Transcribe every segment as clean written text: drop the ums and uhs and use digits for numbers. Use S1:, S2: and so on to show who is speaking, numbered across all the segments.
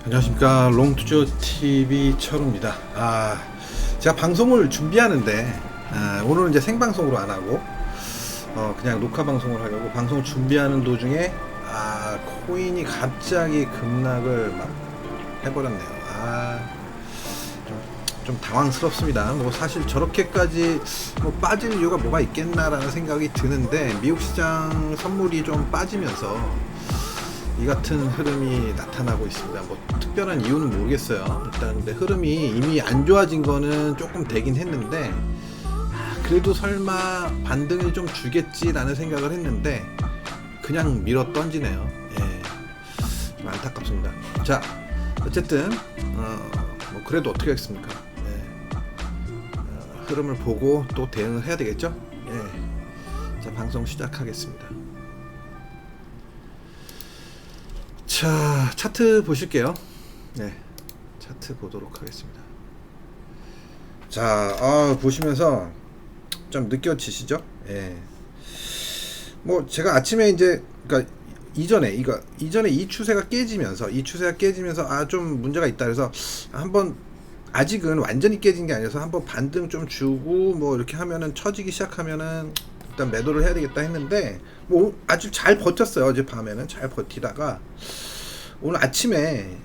S1: 안녕하십니까, 롱투조TV 철우입니다. 제가 방송을 준비하는데 오늘은 이제 생방송으로 안하고 그냥 녹화 방송을 하려고 방송을 준비하는 도중에 코인이 갑자기 급락을 막 해버렸네요. 좀 당황스럽습니다. 뭐 사실 저렇게까지 뭐 빠질 이유가 뭐가 있겠나라는 생각이 드는데, 미국 시장 선물이 좀 빠지면서 이 같은 흐름이 나타나고 있습니다. 뭐 특별한 이유는 모르겠어요. 일단 근데 흐름이 이미 안 좋아진 거는 조금 되긴 했는데, 그래도 설마 반등을 좀 주겠지라는 생각을 했는데 그냥 밀어 던지네요. 좀 안타깝습니다. 자, 어쨌든 뭐 그래도 어떻게 하겠습니까? 흐름을 보고 또 대응을 해야 되겠죠? 자, 방송 시작하겠습니다. 자, 차트 보실게요. 차트 보도록 하겠습니다. 자, 보시면서 좀 느껴지시죠? 뭐 제가 아침에 이제, 그러니까 이전에 이 추세가 깨지면서 좀 문제가 있다 그래서 한번, 아직은 완전히 깨진 게 아니라서 한번 반등 좀 주고 뭐 이렇게 하면은, 쳐지기 시작하면은 일단 매도를 해야 되겠다 했는데, 뭐 아주 잘 버텼어요. 어제 밤에는 잘 버티다가 오늘 아침에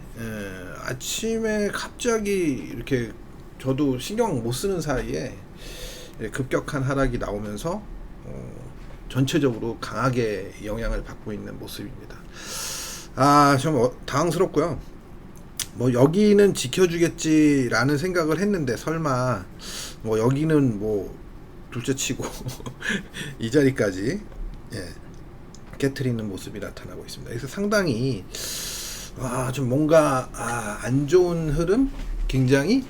S1: 갑자기 이렇게, 저도 신경 못 쓰는 사이에 급격한 하락이 나오면서 전체적으로 강하게 영향을 받고 있는 모습입니다. 좀 당황스럽고요. 뭐 여기는 지켜주겠지라는 생각을 했는데, 설마 뭐 여기는 뭐 둘째치고 이 자리까지 깨트리는 모습이 나타나고 있습니다. 그래서 상당히 좀 뭔가 안 좋은 흐름, 굉장히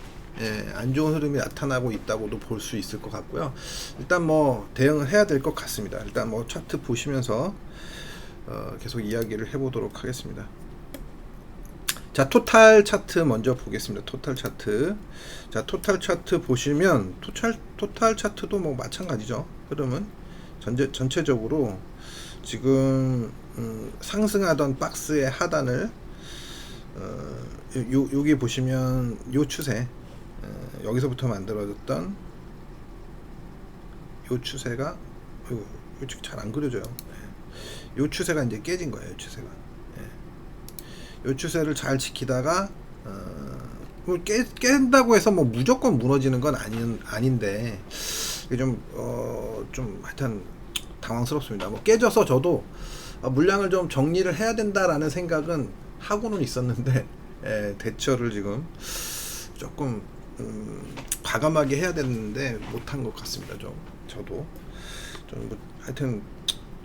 S1: 안 좋은 흐름이 나타나고 있다고도 볼 수 있을 것 같고요. 일단 뭐 대응을 해야 될 것 같습니다. 일단 뭐 차트 보시면서 계속 이야기를 해보도록 하겠습니다. 자, 토탈 차트 먼저 보겠습니다. 토탈 차트. 자, 토탈 차트 보시면 토탈 차트도 뭐 마찬가지죠. 흐름은 전체적으로 지금 상승하던 박스의 하단을 여기 보시면 요 추세, 여기서부터 만들어졌던 요 추세가, 잘 안 그려져요. 요 추세가 이제 깨진 거예요. 요 추세가. 요 추세를 잘 지키다가 뭐 깬다고 해서 뭐 무조건 무너지는 건 아닌데, 이게 좀 하여튼 당황스럽습니다. 뭐 깨져서 저도 물량을 좀 정리를 해야 된다라는 생각은 하고는 있었는데, 대처를 지금 조금 과감하게 해야 되는데 못한 것 같습니다. 저도 좀 뭐 하여튼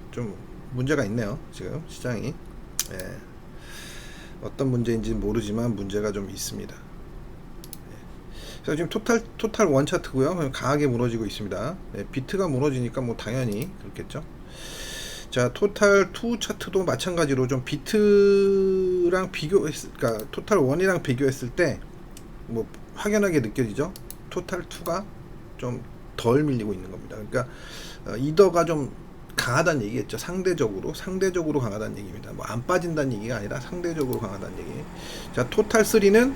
S1: 좀 문제가 있네요. 지금 시장이 어떤 문제인지 모르지만 문제가 좀 있습니다. 그래서 지금 토탈 원 차트고요. 강하게 무너지고 있습니다. 비트가 무너지니까 뭐 당연히 그렇겠죠. 자, 토탈 2 차트도 마찬가지로 좀 비트랑 그러니까 토탈 1이랑 비교했을 때 뭐 확연하게 느껴지죠. 토탈 2가 좀 덜 밀리고 있는 겁니다. 그러니까 이더가 좀 강하다는 얘기겠죠. 상대적으로 강하다는 얘기입니다. 뭐 안 빠진다는 얘기가 아니라 상대적으로 강하다는 얘기. 자, 토탈 3는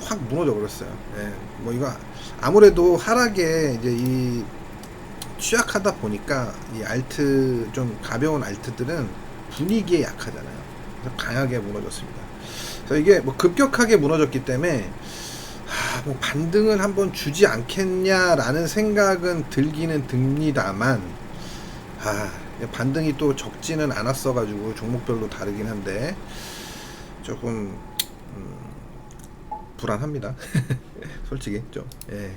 S1: 확 무너져 버렸어요. 예, 뭐 이거 아무래도 하락에 이제 이 취약하다 보니까 이 알트 좀 가벼운 알트들은 분위기에 약하잖아요. 그래서 강하게 무너졌습니다. 그래서 이게 뭐 급격하게 무너졌기 때문에 뭐 반등을 한번 주지 않겠냐라는 생각은 들기는 듭니다만 반등이 또 적지는 않았어 가지고 종목별로 다르긴 한데 조금 불안합니다. 솔직히 좀 예.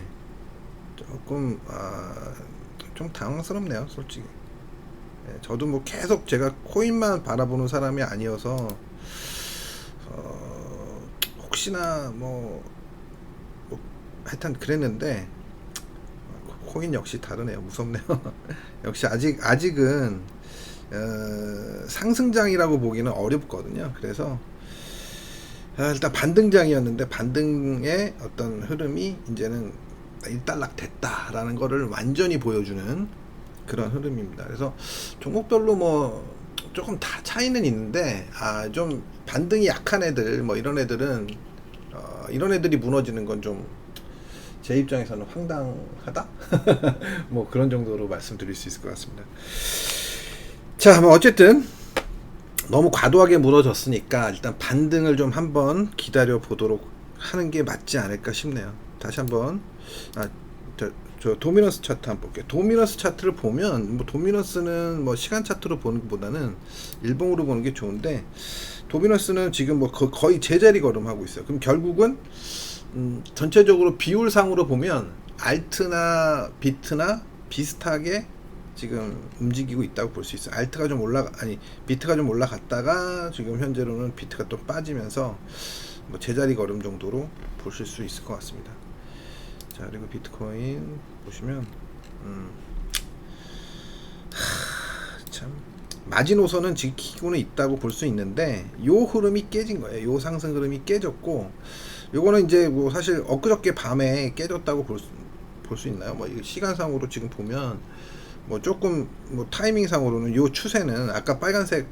S1: 조금 좀 당황스럽네요, 솔직히. 예, 저도 뭐 계속 제가 코인만 바라보는 사람이 아니어서 혹시나 뭐 하여튼 그랬는데 코인 역시 다르네요. 무섭네요. 역시 아직은 상승장이라고 보기는 어렵거든요. 그래서 일단 반등장이었는데 반등의 어떤 흐름이 이제는 일단락 됐다라는 거를 완전히 보여주는 그런 흐름입니다. 그래서 종목별로 뭐 조금 다 차이는 있는데 좀 반등이 약한 애들 뭐 이런 애들은 이런 애들이 무너지는 건 좀 제 입장에서는 황당하다. 뭐 그런 정도로 말씀드릴 수 있을 것 같습니다. 자, 뭐 어쨌든 너무 과도하게 무너졌으니까 일단 반등을 좀 한번 기다려 보도록 하는 게 맞지 않을까 싶네요. 다시 한번 저 도미넌스 차트 한번 볼게요. 도미넌스 차트를 보면 뭐 도미넌스는 뭐 시간 차트로 보는 것보다는 일봉으로 보는 게 좋은데 도미넌스는 지금 뭐 거의 제자리 걸음하고 있어요. 그럼 결국은 전체적으로 비율상으로 보면 알트나 비트나 비슷하게 지금 움직이고 있다고 볼 수 있어요. 알트가 좀 비트가 좀 올라갔다가 지금 현재로는 비트가 또 빠지면서 뭐 제자리 걸음 정도로 보실 수 있을 것 같습니다. 자, 그리고 비트코인 보시면 참 마지노선은 지키고는 있다고 볼 수 있는데 요 흐름이 깨진 거예요. 요 상승 흐름이 깨졌고 요거는 이제 뭐 사실 엊그저께 밤에 깨졌다고 볼 수 있나요? 뭐 시간상으로 지금 보면 뭐 조금 뭐 타이밍상으로는 요 추세는 아까 빨간색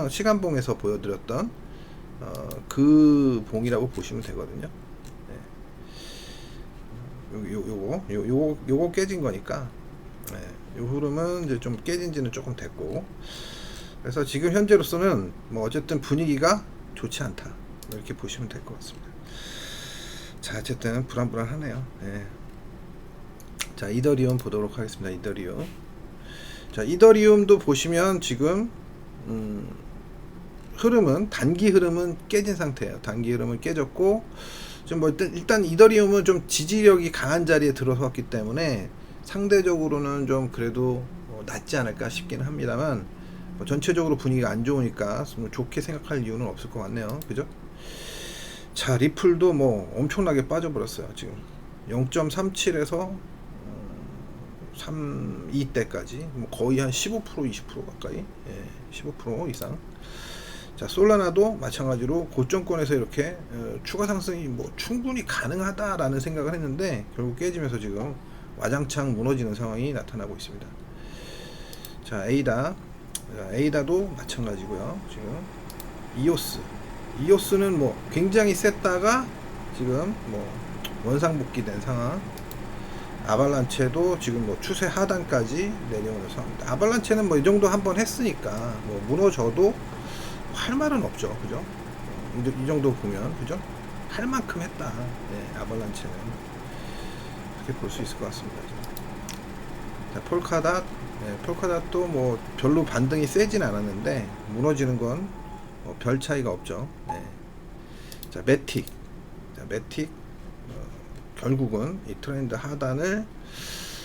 S1: 시간봉에서 보여드렸던 그 봉이라고 보시면 되거든요. 요거 깨진 거니까 요 흐름은 이제 좀 깨진지는 조금 됐고 그래서 지금 현재로서는 뭐 어쨌든 분위기가 좋지 않다 이렇게 보시면 될 것 같습니다. 자, 어쨌든 불안불안하네요. 자, 이더리움 보도록 하겠습니다. 이더리움. 자, 이더리움도 보시면 지금 흐름은 단기 흐름은 깨진 상태예요. 단기 흐름은 깨졌고 지금 뭐 일단 이더리움은 좀 지지력이 강한 자리에 들어섰기 때문에 상대적으로는 좀 그래도 낫지 않을까 싶기는 합니다만 뭐 전체적으로 분위기가 안 좋으니까 좋게 생각할 이유는 없을 것 같네요. 그죠? 자, 리플도 뭐 엄청나게 빠져버렸어요. 지금 0.37에서 32대까지 뭐 거의 한 15% 20% 가까이 15% 이상. 자, 솔라나도 마찬가지로 고점권에서 이렇게 추가 상승이 뭐 충분히 가능하다라는 생각을 했는데 결국 깨지면서 지금 와장창 무너지는 상황이 나타나고 있습니다. 자, 에이다도 마찬가지고요. 지금 이오스는 뭐 굉장히 셌다가 지금 뭐 원상복귀된 상황. 아발란체도 지금 뭐 추세 하단까지 내려오는 상황입니다. 아발란체는 뭐 이 정도 한번 했으니까 뭐 무너져도 할 말은 없죠. 그죠? 이 정도 보면 그죠? 할 만큼 했다. 아발란체는 그렇게 볼 수 있을 것 같습니다. 자, 폴카닷도 뭐 별로 반등이 세진 않았는데 무너지는 건 별 차이가 없죠. 자, 매틱 결국은 이 트렌드 하단을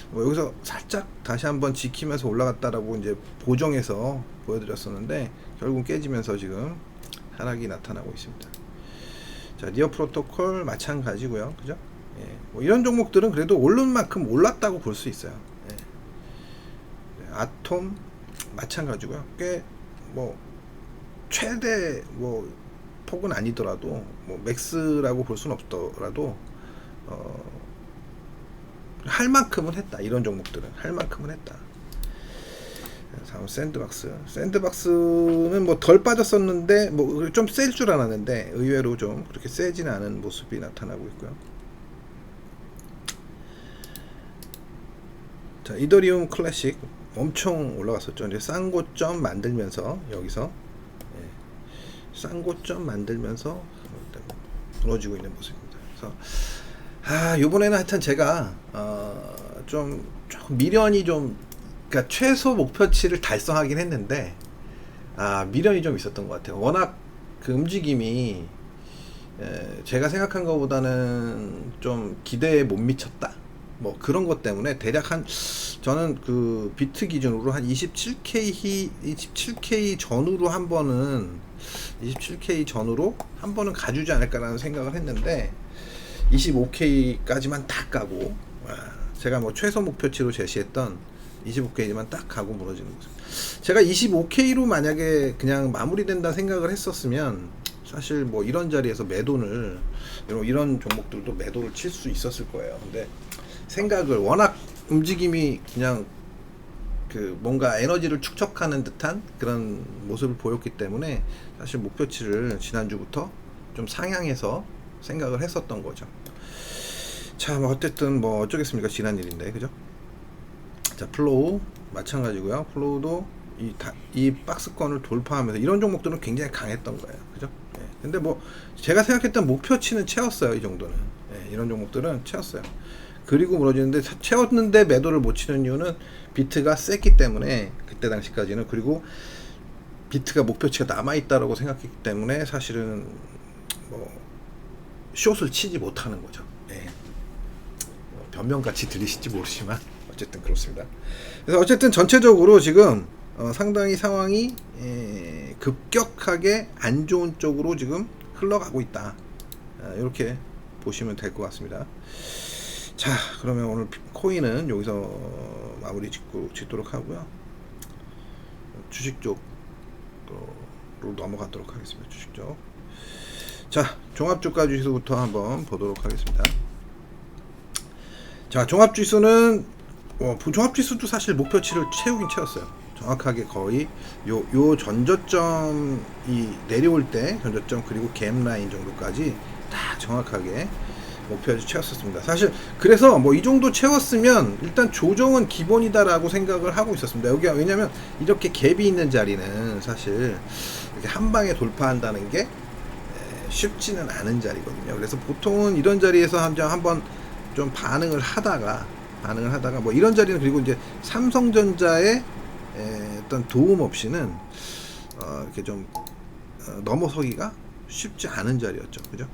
S1: 뭐 여기서 살짝 다시 한번 지키면서 올라갔다라고 이제 보정해서 보여드렸었는데 결국 깨지면서 지금 하락이 나타나고 있습니다. 자, 니어 프로토콜 마찬가지고요. 그죠? 뭐 이런 종목들은 그래도 오른 만큼 올랐다고 볼 수 있어요. 아톰 마찬가지고요. 꽤 뭐 최대 뭐 폭은 아니더라도 뭐 맥스라고 볼 수는 없더라도 할 만큼은 했다. 이런 종목들은 할 만큼은 했다. 다음 샌드박스는 뭐 덜 빠졌었는데 뭐 좀 셀 줄 알았는데 의외로 좀 그렇게 세지는 않은 모습이 나타나고 있고요. 자, 이더리움 클래식 엄청 올라갔었죠. 이제 싼 고점 만들면서 여기서 싼 고점 만들면서 무너지고 있는 모습입니다. 그래서 요번에는 하여튼 제가 좀 미련이 좀, 그러니까 최소 목표치를 달성하긴 했는데 미련이 좀 있었던 것 같아요. 워낙 그 움직임이 제가 생각한 것보다는 좀 기대에 못 미쳤다. 뭐 그런 것 때문에 대략 저는 그 비트 기준으로 한 27K 전후로 한 번은 27K 전후로 한 번은 가주지 않을까라는 생각을 했는데 25K까지만 딱 가고, 제가 뭐 최소 목표치로 제시했던 25K만 딱 가고 무너지는 거죠. 제가 25K로 만약에 그냥 마무리된다 생각을 했었으면 사실 뭐 이런 자리에서 매도를, 이런 종목들도 매도를 칠 수 있었을 거예요. 근데 생각을, 워낙 움직임이 그냥 그 뭔가 에너지를 축적하는 듯한 그런 모습을 보였기 때문에 사실 목표치를 지난주부터 좀 상향해서 생각을 했었던 거죠. 자, 뭐 어쨌든 뭐 어쩌겠습니까, 지난 일인데, 그죠? 자, 플로우 마찬가지고요. 플로우도 이 박스권을 돌파하면서 이런 종목들은 굉장히 강했던 거예요, 그죠? 근데 뭐 제가 생각했던 목표치는 채웠어요. 이 정도는 이런 종목들은 채웠어요. 그리고 무너지는데, 채웠는데 매도를 못 치는 이유는 비트가 셌기 때문에, 그때 당시까지는. 그리고 비트가 목표치가 남아있다라고 생각했기 때문에 사실은 뭐 숏을 치지 못하는 거죠. 변명같이 들리실지 모르지만 어쨌든 그렇습니다. 그래서 어쨌든 전체적으로 지금 상당히 상황이 급격하게 안 좋은 쪽으로 지금 흘러가고 있다. 이렇게 보시면 될 것 같습니다. 자, 그러면 오늘 코인은 여기서 마무리 짓도록 하고요. 주식 쪽으로 넘어가도록 하겠습니다. 주식 쪽. 자, 종합주가 지수부터 한번 보도록 하겠습니다. 자, 종합지수는 종합지수도 사실 목표치를 채우긴 채웠어요. 정확하게 거의 요 전저점이 내려올 때 전저점, 그리고 갭 라인 정도까지 딱 정확하게 목표를 채웠었습니다. 사실 그래서 뭐 이 정도 채웠으면 일단 조정은 기본이다라고 생각을 하고 있었습니다. 여기가, 왜냐면 이렇게 갭이 있는 자리는 사실 이렇게 한 방에 돌파한다는 게 쉽지는 않은 자리거든요. 그래서 보통은 이런 자리에서 한번 좀 반응을 하다가 뭐 이런 자리는, 그리고 이제 삼성전자의 어떤 도움 없이는 이렇게 좀 넘어서기가 쉽지 않은 자리였죠, 그죠?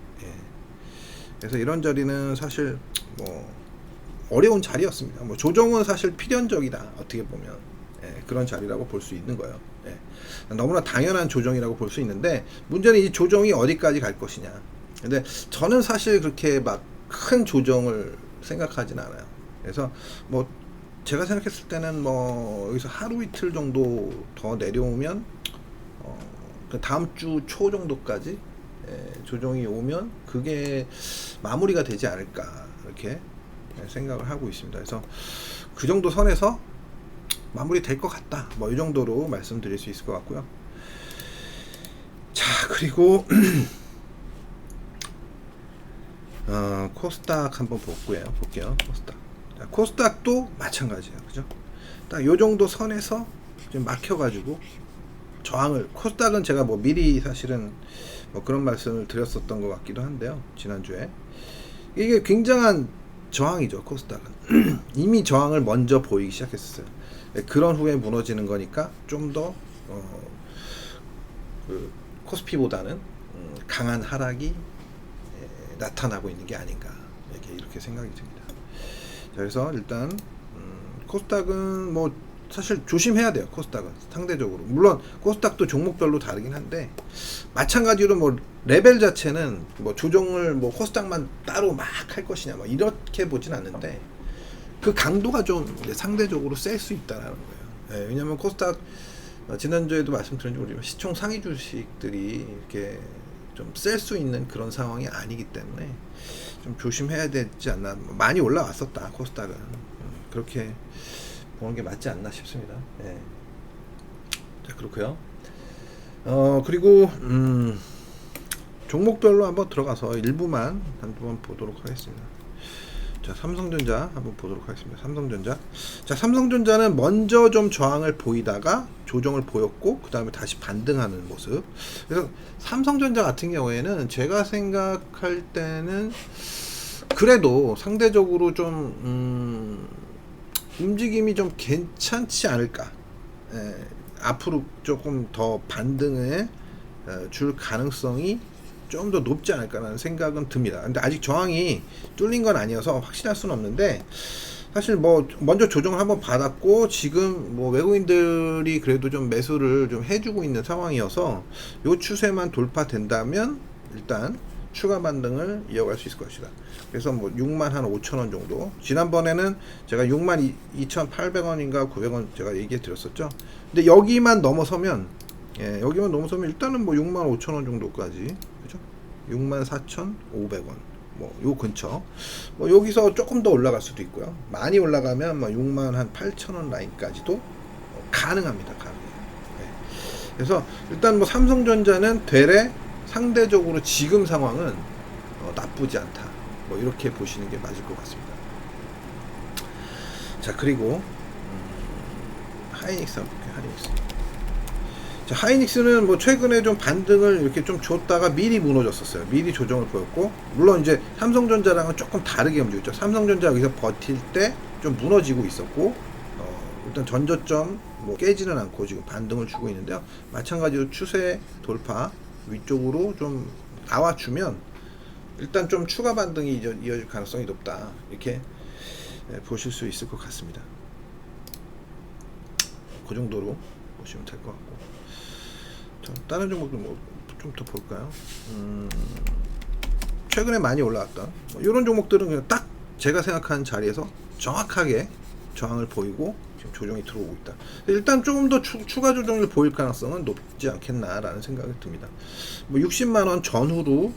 S1: 그래서 이런 자리는 사실 뭐 어려운 자리였습니다. 뭐 조정은 사실 필연적이다, 어떻게 보면 그런 자리라고 볼 수 있는 거예요. 너무나 당연한 조정이라고 볼 수 있는데, 문제는 이 조정이 어디까지 갈 것이냐. 근데 저는 사실 그렇게 막 큰 조정을 생각하진 않아요. 그래서 뭐 제가 생각했을 때는 뭐 여기서 하루 이틀 정도 더 내려오면 그 다음 주 초 정도까지 조정이 오면 그게 마무리가 되지 않을까, 이렇게 생각을 하고 있습니다. 그래서 그 정도 선에서 마무리 될 것 같다, 뭐 이 정도로 말씀드릴 수 있을 것 같고요. 자, 그리고 코스닥 한번 볼게요. 자, 코스닥도 마찬가지예요, 그죠? 딱 요 정도 선에서 좀 막혀가지고 저항을, 코스닥은 제가 뭐 미리 사실은 뭐 그런 말씀을 드렸었던 것 같기도 한데요, 지난주에. 이게 굉장한 저항이죠, 코스닥은. 이미 저항을 먼저 보이기 시작했었어요. 그런 후에 무너지는 거니까 좀 더 그 코스피보다는 강한 하락이 나타나고 있는 게 아닌가, 이렇게 생각이 듭니다. 자, 그래서 일단 코스닥은 뭐 사실 조심해야 돼요. 코스닥은 상대적으로, 물론 코스닥도 종목별로 다르긴 한데, 마찬가지로 뭐 레벨 자체는 뭐 조정을 뭐 코스닥만 따로 막 할 것이냐, 뭐 이렇게 보진 않는데, 그 강도가 좀 상대적으로 셀 수 있다라는 거예요. 왜냐면 코스닥 지난주에도 말씀드린 줄 모르지만 시총 상위 주식들이 이렇게 좀 셀 수 있는 그런 상황이 아니기 때문에 좀 조심해야 되지 않나. 많이 올라왔었다, 코스닥은. 그렇게 보는 게 맞지 않나 싶습니다. 자, 그렇고요. 그리고 종목별로 한번 들어가서 일부만 한번 보도록 하겠습니다. 자, 삼성전자 한번 보도록 하겠습니다. 삼성전자. 자, 삼성전자는 먼저 좀 저항을 보이다가 조정을 보였고 그 다음에 다시 반등하는 모습. 그래서 삼성전자 같은 경우에는 제가 생각할 때는 그래도 상대적으로 좀 움직임이 좀 괜찮지 않을까. 앞으로 조금 더 반등을 줄 가능성이 좀 더 높지 않을까라는 생각은 듭니다. 근데 아직 저항이 뚫린 건 아니어서 확실할 수는 없는데, 사실 뭐 먼저 조정을 한번 받았고 지금 뭐 외국인들이 그래도 좀 매수를 좀 해주고 있는 상황이어서 요 추세만 돌파된다면 일단 추가 반등을 이어갈 수 있을 것이다. 그래서 뭐 6만 한 5천원 정도, 지난번에는 제가 6만 2,800원인가 900원 제가 얘기해 드렸었죠. 근데 여기만 넘어서면, 여기만 넘어서면 일단은 뭐 6만 5천원 정도까지, 그죠? 6만 4,500원 뭐 요 근처, 뭐 여기서 조금 더 올라갈 수도 있고요. 많이 올라가면 뭐 6만 한 8천원 라인까지도 가능합니다. 가능해요. 그래서 일단 뭐 삼성전자는 되레 상대적으로 지금 상황은 나쁘지 않다, 뭐 이렇게 보시는 게 맞을 것 같습니다. 자, 그리고 하이닉스 한번 볼게요. 하이닉스. 자, 하이닉스는 뭐 최근에 좀 반등을 이렇게 좀 줬다가 미리 무너졌었어요. 미리 조정을 보였고, 물론 이제 삼성전자랑은 조금 다르게 움직였죠. 삼성전자 여기서 버틸 때 좀 무너지고 있었고, 일단 전저점 뭐 깨지는 않고 지금 반등을 주고 있는데요. 마찬가지로 추세 돌파 위쪽으로 좀 나와주면 일단 좀 추가 반등이 이어질 가능성이 높다, 이렇게 보실 수 있을 것 같습니다. 그 정도로 보시면 될 것 같고, 자, 다른 종목도 뭐 좀 더 볼까요? 최근에 많이 올라왔던 뭐 이런 종목들은 그냥 딱 제가 생각하는 자리에서 정확하게 저항을 보이고 지금 조정이 들어오고 있다. 일단 조금 더 추가 조정을 보일 가능성은 높지 않겠나라는 생각이 듭니다. 뭐 60만 원 전후로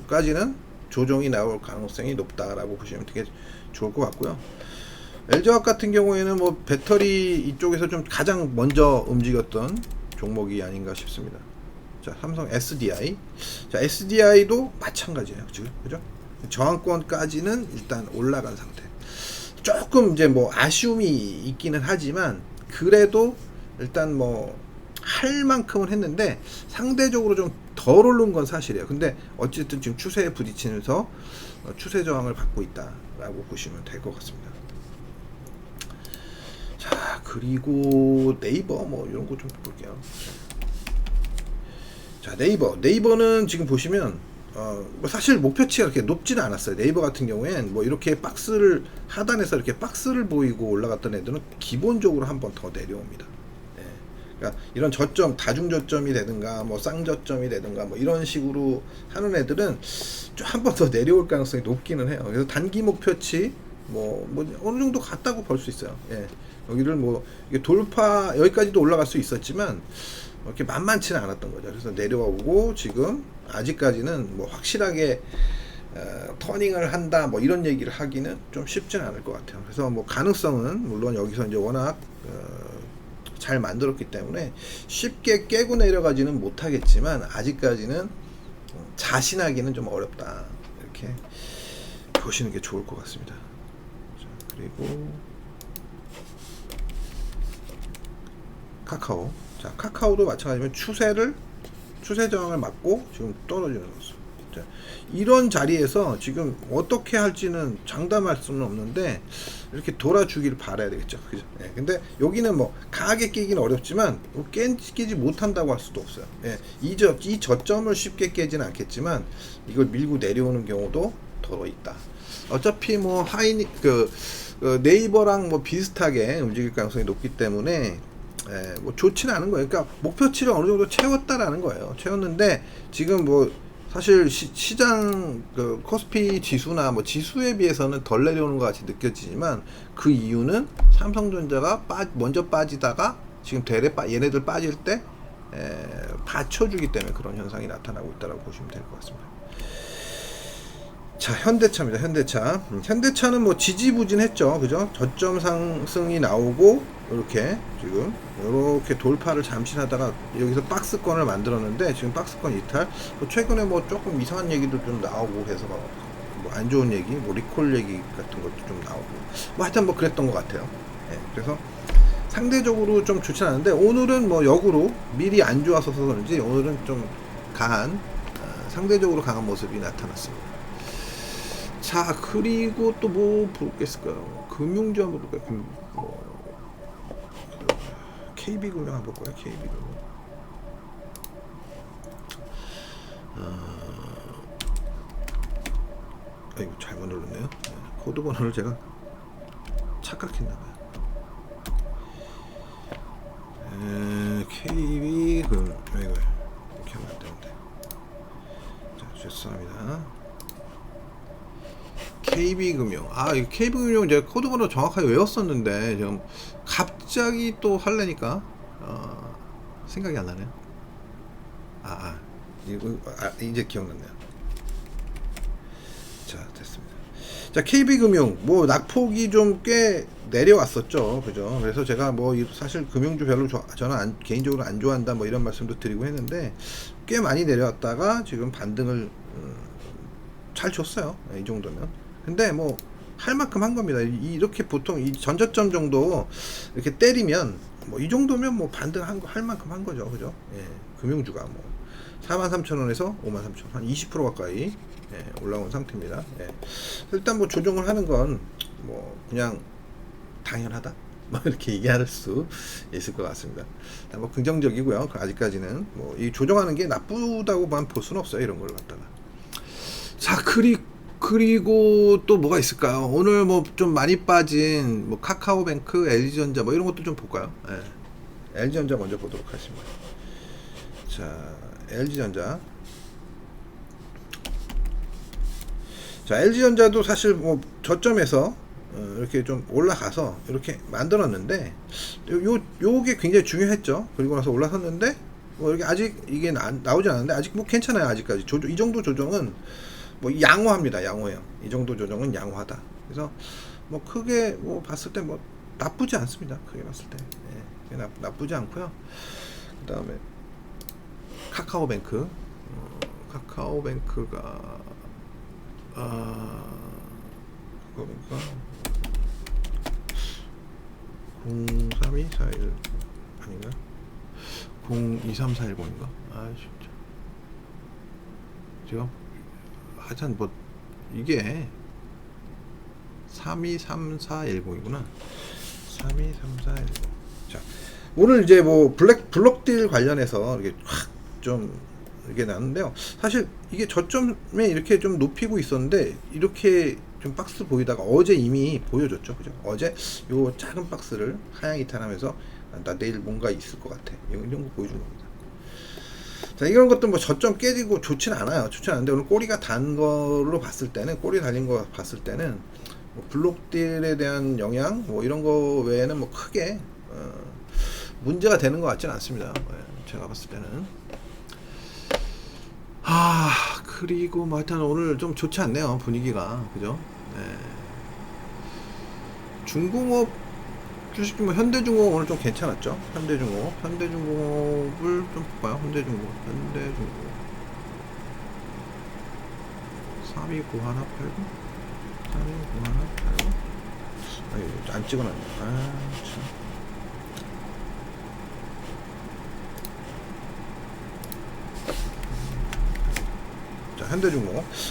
S1: 까지는 조정이 나올 가능성이 높다라고 보시면 되게 좋을 것 같고요. LG화학 같은 경우에는 뭐 배터리 이쪽에서 좀 가장 먼저 움직였던 종목이 아닌가 싶습니다. 자, 삼성 SDI. 자, SDI도 마찬가지예요. 지금 그죠? 저항권까지는 일단 올라간 상태. 조금 이제 뭐 아쉬움이 있기는 하지만 그래도 일단 뭐 할 만큼은 했는데 상대적으로 좀 덜 오른 건 사실이에요. 근데 어쨌든 지금 추세에 부딪히면서 추세 저항을 받고 있다라고 보시면 될 것 같습니다. 자, 그리고 네이버 뭐 이런 거 좀 볼게요. 자, 네이버는 지금 보시면 뭐 사실 목표치가 그렇게 높지는 않았어요. 네이버 같은 경우엔 뭐 이렇게 박스를 하단에서 이렇게 박스를 보이고 올라갔던 애들은 기본적으로 한 번 더 내려옵니다. 그러니까 이런 저점, 다중 저점이 되든가 뭐 쌍저점이 되든가 뭐 이런 식으로 하는 애들은 좀 한 번 더 내려올 가능성이 높기는 해요. 그래서 단기 목표치 뭐 어느 정도 갔다고 볼 수 있어요. 여기를 뭐 이게 돌파, 여기까지도 올라갈 수 있었지만 이렇게 만만치는 않았던 거죠. 그래서 내려오고 지금 아직까지는 뭐 확실하게 터닝을 한다 뭐 이런 얘기를 하기는 좀 쉽지는 않을 것 같아요. 그래서 뭐 가능성은 물론 여기서 이제 워낙 잘 만들었기 때문에 쉽게 깨고 내려가지는 못하겠지만 아직까지는 자신하기는 좀 어렵다, 이렇게 보시는 게 좋을 것 같습니다. 자, 그리고 카카오. 자, 카카오도 마찬가지로 추세 저항을 맞고 지금 떨어지는 모습. 자, 이런 자리에서 지금 어떻게 할지는 장담할 수는 없는데 이렇게 돌아주기를 바라야 되겠죠. 그죠? 근데 여기는 뭐 강하게 깨기는 어렵지만 깨지 못한다고 할 수도 없어요. 이 저점을 쉽게 깨지는 않겠지만 이걸 밀고 내려오는 경우도 더러 있다. 어차피 뭐 네이버랑 뭐 비슷하게 움직일 가능성이 높기 때문에 뭐 좋지는 않은 거예요. 그러니까 목표치를 어느 정도 채웠다라는 거예요. 채웠는데 지금 뭐 사실 시장 코스피 지수나 뭐 지수에 비해서는 덜 내려오는 것 같이 느껴지지만 그 이유는 삼성전자가 먼저 빠지다가 지금 대래 얘네들 빠질 때 받쳐주기 때문에 그런 현상이 나타나고 있다고 보시면 될 것 같습니다. 자, 현대차입니다. 현대차. 현대차는 뭐 지지부진했죠. 그죠? 저점 상승이 나오고 이렇게 지금 이렇게 돌파를 잠시 하다가 여기서 박스권을 만들었는데 지금 박스권 이탈. 뭐 최근에 뭐 조금 이상한 얘기도 좀 나오고 해서 뭐 안 좋은 얘기, 뭐 리콜 얘기 같은 것도 좀 나오고 뭐 하여튼 뭐 그랬던 것 같아요. 예, 그래서 상대적으로 좀 좋지 않은데 오늘은 뭐 역으로 미리 안 좋아서 그런지 오늘은 좀 강한 상대적으로 강한 모습이 나타났습니다. 자, 그리고 또 뭐 볼겠을까요? 금융주 한번 볼까요? KB금융 한번 볼까요? KB금융. 아이고, 잘못 눌렀네요. 코드 번호를 제가 착각했나봐요. KB금융. 이거 이렇게 하면 안 되는데. 자, 죄송합니다. KB금융. 이 KB금융 제가 코드 번호 정확하게 외웠었는데 지금 갑자기 또 하려니까 생각이 안 나네요. 이제 기억났네요. 자, 됐습니다. 자, KB금융 뭐 낙폭이 좀 꽤 내려왔었죠, 그죠? 그래서 제가 뭐 사실 금융주 별로 저는 개인적으로 안 좋아한다 뭐 이런 말씀도 드리고 했는데 꽤 많이 내려왔다가 지금 반등을 잘 줬어요. 이 정도면. 근데 뭐 할 만큼 한 겁니다. 이렇게 보통 이 전저점 정도 이렇게 때리면 뭐 이 정도면 뭐 반등 할 만큼 한 거죠, 그죠? 예, 금융주가 뭐 43,000원에서 53,000원 한 20% 가까이 올라온 상태입니다. 예. 일단 뭐 조정을 하는 건 뭐 그냥 당연하다 뭐 이렇게 얘기할 수 있을 것 같습니다. 일단 뭐 긍정적이고요. 아직까지는 뭐 이 조정하는 게 나쁘다고만 볼 수는 없어요. 이런 걸 갖다가. 자, 그리고 또 뭐가 있을까요? 오늘 뭐 좀 많이 빠진 뭐 카카오뱅크, LG전자 뭐 이런 것도 좀 볼까요? 예. LG전자 먼저 보도록 하겠습니다. 자, LG전자. 자, LG전자도 사실 뭐 저점에서 이렇게 좀 올라가서 이렇게 만들었는데 요게 굉장히 중요했죠. 그리고 나서 올라섰는데 뭐 이렇게 아직 이게 나오지 않았는데 아직 뭐 괜찮아요. 아직까지 이 정도 조정은 뭐 양호합니다. 양호해요. 이 정도 조정은 양호하다. 그래서 뭐 크게 뭐 봤을 때 뭐 나쁘지 않습니다. 크게 봤을 때 나쁘지 않고요. 그 다음에 카카오뱅크 카카오뱅크가 그러니까 03241 아닌가? 023410인가? 진짜 제가 하여튼 뭐 이게 323410이구나. 323410. 자, 오늘 이제 뭐 블록딜 관련해서 이렇게 확 좀 이게 나는데요. 사실 이게 저점에 이렇게 좀 높이고 있었는데 이렇게 좀 박스 보이다가 어제 이미 보여줬죠, 그죠? 어제 요 작은 박스를 하향 이탈하면서 나 내일 뭔가 있을 것 같아. 이런 거 보여준 겁니다. 자, 이런 것도 뭐 저점 깨지고 좋진 않아요. 좋진 않은데 오늘 꼬리가 단 걸로 봤을 때는 꼬리 달린 거 봤을 때는 뭐 블록딜에 대한 영향 뭐 이런 거 외에는 뭐 크게 문제가 되는 것 같지는 않습니다. 제가 봤을 때는. 그리고 뭐 하여튼 오늘 좀 좋지 않네요. 분위기가. 그죠? 네. 중공업 주식 뭐 현대중공업 오늘 좀 괜찮았죠? 현대중공업을 좀 볼까요? 현대중공업 329 하나 팔고 329 하나 팔고 안 찍어놨네. 참.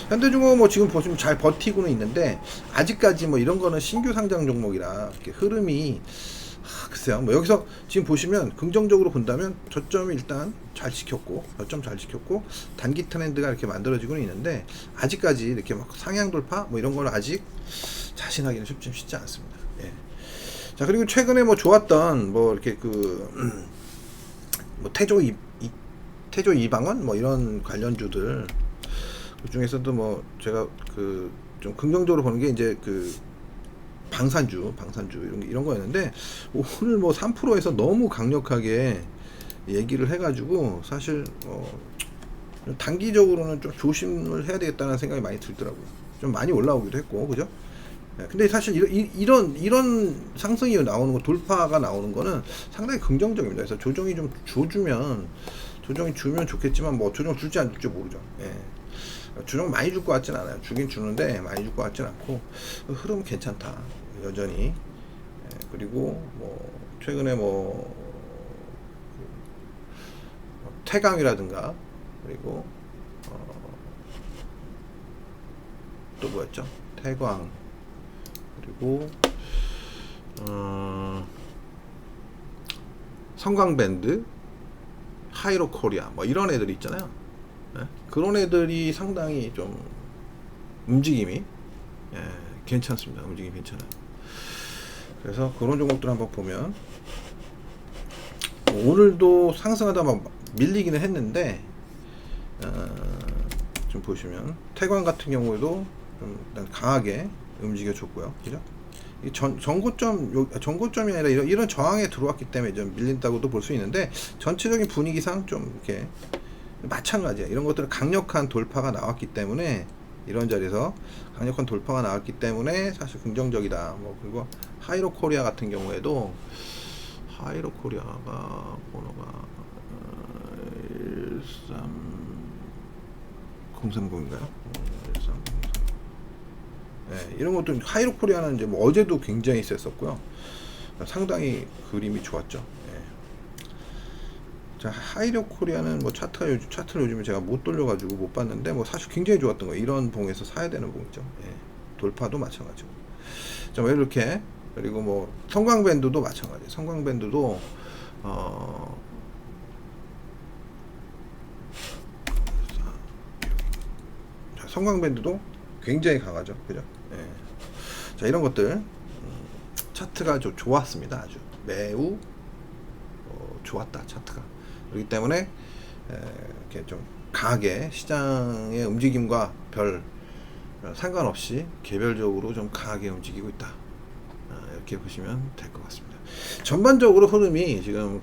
S1: 현대중공업 뭐 지금 보시면 잘 버티고는 있는데 아직까지 뭐 이런 거는 신규 상장 종목이라 이렇게 흐름이 글쎄요. 뭐 여기서 지금 보시면 긍정적으로 본다면 저점이 일단 저점 잘 지켰고 단기 트렌드가 이렇게 만들어지고는 있는데 아직까지 이렇게 막 상향 돌파 뭐 이런 거는 아직 자신하기는 쉽지 않습니다. 예. 자, 그리고 최근에 뭐 좋았던 뭐 이렇게 뭐 태조 이방원 뭐 이런 관련주들 그 중에서도 뭐 제가 좀 긍정적으로 보는 게 이제 방산주 이런 거였는데 오늘 뭐 3%에서 너무 강력하게 얘기를 해가지고 사실 단기적으로는 좀 조심을 해야 되겠다는 생각이 많이 들더라고요. 좀 많이 올라오기도 했고, 그죠? 예, 근데 사실 이런 상승이 나오는 거, 돌파가 나오는 거는 상당히 긍정적입니다. 그래서 조정이 좀 조정이 주면 좋겠지만, 뭐 조정 줄지 안 줄지 모르죠. 예. 조정 많이 줄 것 같진 않아요. 주긴 주는데 많이 줄 것 같진 않고, 흐름은 괜찮다 여전히. 예, 그리고 뭐 최근에 뭐 태강이라든가, 그리고 또 뭐였죠? 태광, 그리고 성광밴드, 하이로코리아, 뭐 이런 애들이 있잖아요. 네? 그런 애들이 상당히 좀 움직임이, 예, 괜찮습니다. 움직임이 괜찮아요. 그래서 그런 종목들 한번 보면, 오늘도 상승하다 막 밀리기는 했는데, 좀 보시면 태광 같은 경우에도 좀 일단 강하게 움직여 줬고요. 그죠? 전고점이 아니라 이런 저항에 들어왔기 때문에 좀 밀린다고도 볼 수 있는데, 전체적인 분위기상 좀 이렇게 마찬가지야. 이런 것들은 강력한 돌파가 나왔기 때문에, 이런 자리에서 강력한 돌파가 나왔기 때문에 사실 긍정적이다. 뭐 그리고 하이로코리아 같은 경우에도, 하이로코리아가 번호가 13030인가요? 1303. 네, 이런 것도, 하이로코리아는 이제 뭐 어제도 굉장히 셌었고요. 상당히 그림이 좋았죠. 네. 자, 하이로코리아는 뭐 차트를 요즘에 제가 못 돌려가지고 못 봤는데, 뭐 사실 굉장히 좋았던 거예요. 이런 봉에서 사야 되는 봉이죠. 네. 돌파도 마찬가지고. 자, 뭐 이렇게, 그리고 뭐 성광밴드도 마찬가지. 성광밴드도 성광밴드도 굉장히 강하죠. 그죠? 예. 자, 이런 것들, 차트가 좋았습니다. 아주 매우 좋았다, 차트가. 그렇기 때문에 이렇게 좀 강하게 시장의 움직임과 별 상관없이 개별적으로 좀 강하게 움직이고 있다. 이렇게 보시면 될 것 같습니다. 전반적으로 흐름이 지금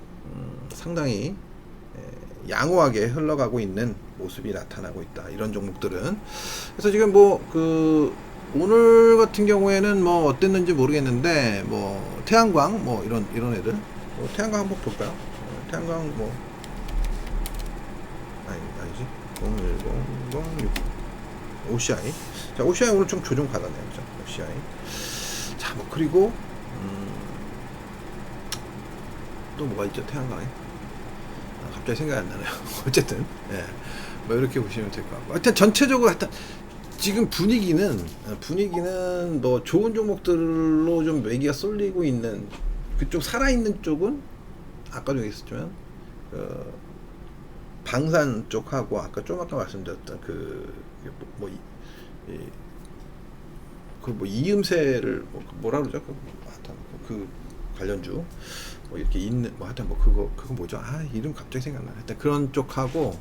S1: 상당히 양호하게 흘러가고 있는 모습이 나타나고 있다. 이런 종목들은. 그래서 지금 뭐 오늘 같은 경우에는 뭐 어땠는지 모르겠는데, 뭐 태양광 뭐 이런 애들, 태양광 한번 볼까요? 태양광 뭐 아니지, 010006 OCI. 자, OCI 오늘 좀 조정 받았네요. 그죠? OCI. 자, 뭐 그리고 또 뭐가 있죠? 태양광에 갑자기 생각이 안 나네요. 어쨌든, 예, 뭐 이렇게 보시면 될 것 같고, 하여튼 전체적으로 하여튼 지금 분위기는 뭐 좋은 종목들로 좀 매기가 쏠리고 있는, 그쪽 살아있는 쪽은 아까도 얘기했었지만 방산 쪽하고, 아까 좀 아까 말씀드렸던 뭐 이음새를 뭐라 그러죠? 그 관련주 뭐 이렇게 있는, 뭐 하여튼 뭐 그거 뭐죠? 이름 갑자기 생각나. 하여튼 그런 쪽하고,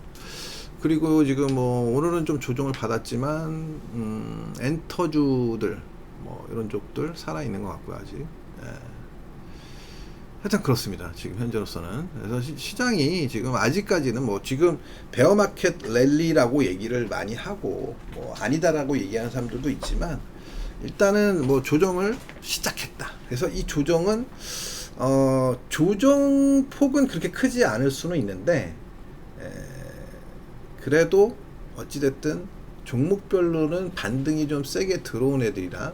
S1: 그리고 지금 뭐 오늘은 좀 조정을 받았지만 엔터주들 뭐 이런 쪽들 살아 있는 것 같고요, 아직. 예. 하여튼 그렇습니다. 지금 현재로서는. 그래서 시장이 지금 아직까지는 뭐 지금 베어마켓 랠리라고 얘기를 많이 하고, 뭐 아니다라고 얘기하는 사람들도 있지만, 일단은 뭐 조정을 시작했다. 그래서 이 조정은 조정 폭은 그렇게 크지 않을 수는 있는데, 그래도 어찌됐든 종목별로는 반등이 좀 세게 들어온 애들이라,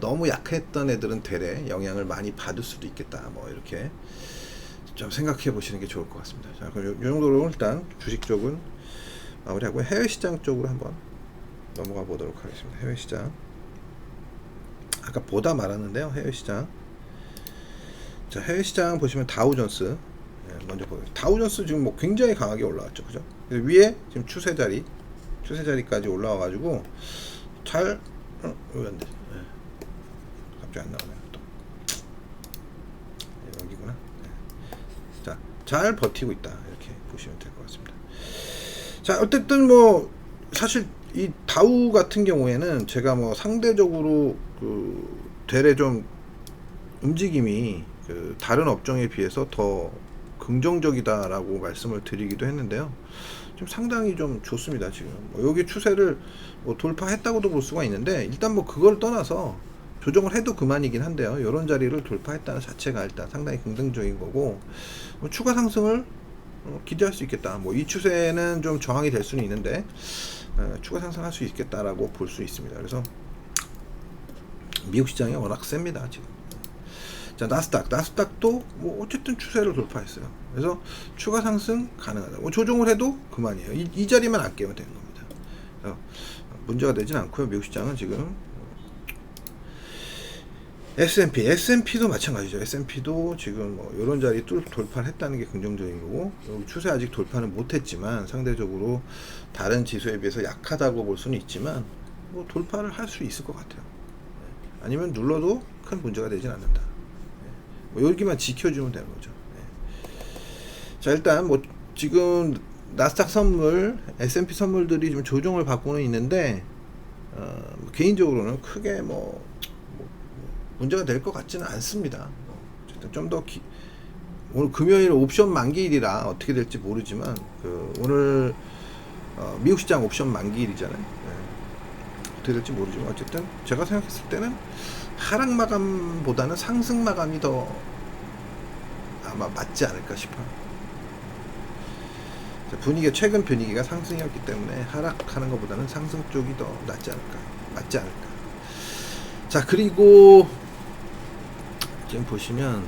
S1: 너무 약했던 애들은 되레 영향을 많이 받을 수도 있겠다. 뭐 이렇게 좀 생각해 보시는 게 좋을 것 같습니다. 자, 그럼 이 정도로 일단 주식 쪽은 마무리하고, 해외 시장 쪽으로 한번 넘어가 보도록 하겠습니다. 해외 시장. 아까 보다 말았는데요. 해외 시장. 자, 해외 시장 보시면 다우존스 먼저 보겠습니다. 다우존스 지금 뭐 굉장히 강하게 올라왔죠. 그죠? 위에 지금 추세자리까지 올라와 가지고 잘 왜 안 돼? 갑자기 안 나오네요. 또 여기구나. 자, 잘 버티고 있다. 이렇게 보시면 될 것 같습니다. 자, 어쨌든 뭐 사실 이 다우 같은 경우에는 제가 뭐 상대적으로 되레 좀 움직임이 다른 업종에 비해서 더 긍정적이다라고 말씀을 드리기도 했는데요. 좀 상당히 좀 좋습니다. 지금 뭐 여기 추세를 뭐 돌파했다고도 볼 수가 있는데, 일단 뭐 그걸 떠나서 조정을 해도 그만이긴 한데요. 이런 자리를 돌파했다는 자체가 일단 상당히 긍정적인 거고, 뭐 추가 상승을 기대할 수 있겠다. 뭐 이 추세는 좀 저항이 될 수는 있는데 추가 상승할 수 있겠다라고 볼 수 있습니다. 그래서 미국 시장이 워낙 셉니다 지금. 자, 나스닥도 뭐 어쨌든 추세를 돌파했어요. 그래서 추가 상승 가능하다. 뭐 조정을 해도 그만이에요. 이 자리만 안 깨면 되는 겁니다. 그래서 문제가 되진 않고요. 미국 시장은 지금. S&P도 마찬가지죠. S&P도 지금 뭐 이런 자리 돌파를 했다는 게 긍정적인 거고, 추세 아직 돌파는 못했지만 상대적으로 다른 지수에 비해서 약하다고 볼 수는 있지만 뭐 돌파를 할 수 있을 것 같아요. 아니면 눌러도 큰 문제가 되진 않는다. 뭐 여기만 지켜주면 되는 거죠. 자, 일단 뭐 지금 나스닥 선물, S&P 선물들이 좀 조정을 받고는 있는데 뭐 개인적으로는 크게 뭐 문제가 될 것 같지는 않습니다. 좀 더 오늘 금요일 옵션 만기일이라 어떻게 될지 모르지만 오늘 미국 시장 옵션 만기일이잖아요. 어떻게 될지 모르지만 어쨌든 제가 생각했을 때는 하락 마감보다는 상승 마감이 더 아마 맞지 않을까 싶어요. 최근 분위기가 상승이었기 때문에 하락하는 것보다는 상승 쪽이 더 맞지 않을까. 자, 그리고 지금 보시면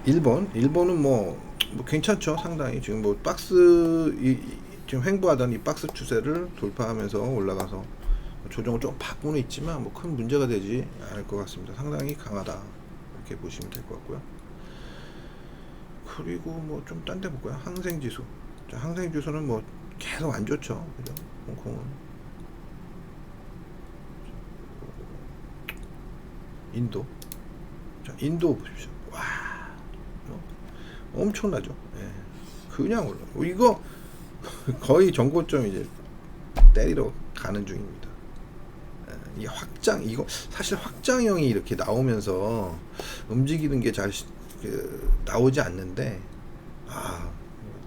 S1: 일본은 뭐 괜찮죠. 상당히 지금 뭐 지금 횡보하던 이 박스 추세를 돌파하면서 올라가서 조정을 좀 받고는 있지만 뭐 큰 문제가 되지 않을 것 같습니다. 상당히 강하다 이렇게 보시면 될 것 같고요. 그리고 뭐 좀 딴 데 볼까요? 항생지수. 자, 항생지수는 뭐 계속 안 좋죠. 그죠? 홍콩은. 인도. 자, 인도 보십시오. 와, 엄청나죠. 예. 그냥 올라. 이거 거의 정고점 이제 때리러 가는 중입니다. 예, 이거 사실 확장형이 이렇게 나오면서 움직이는 게 잘 나오지 않는데,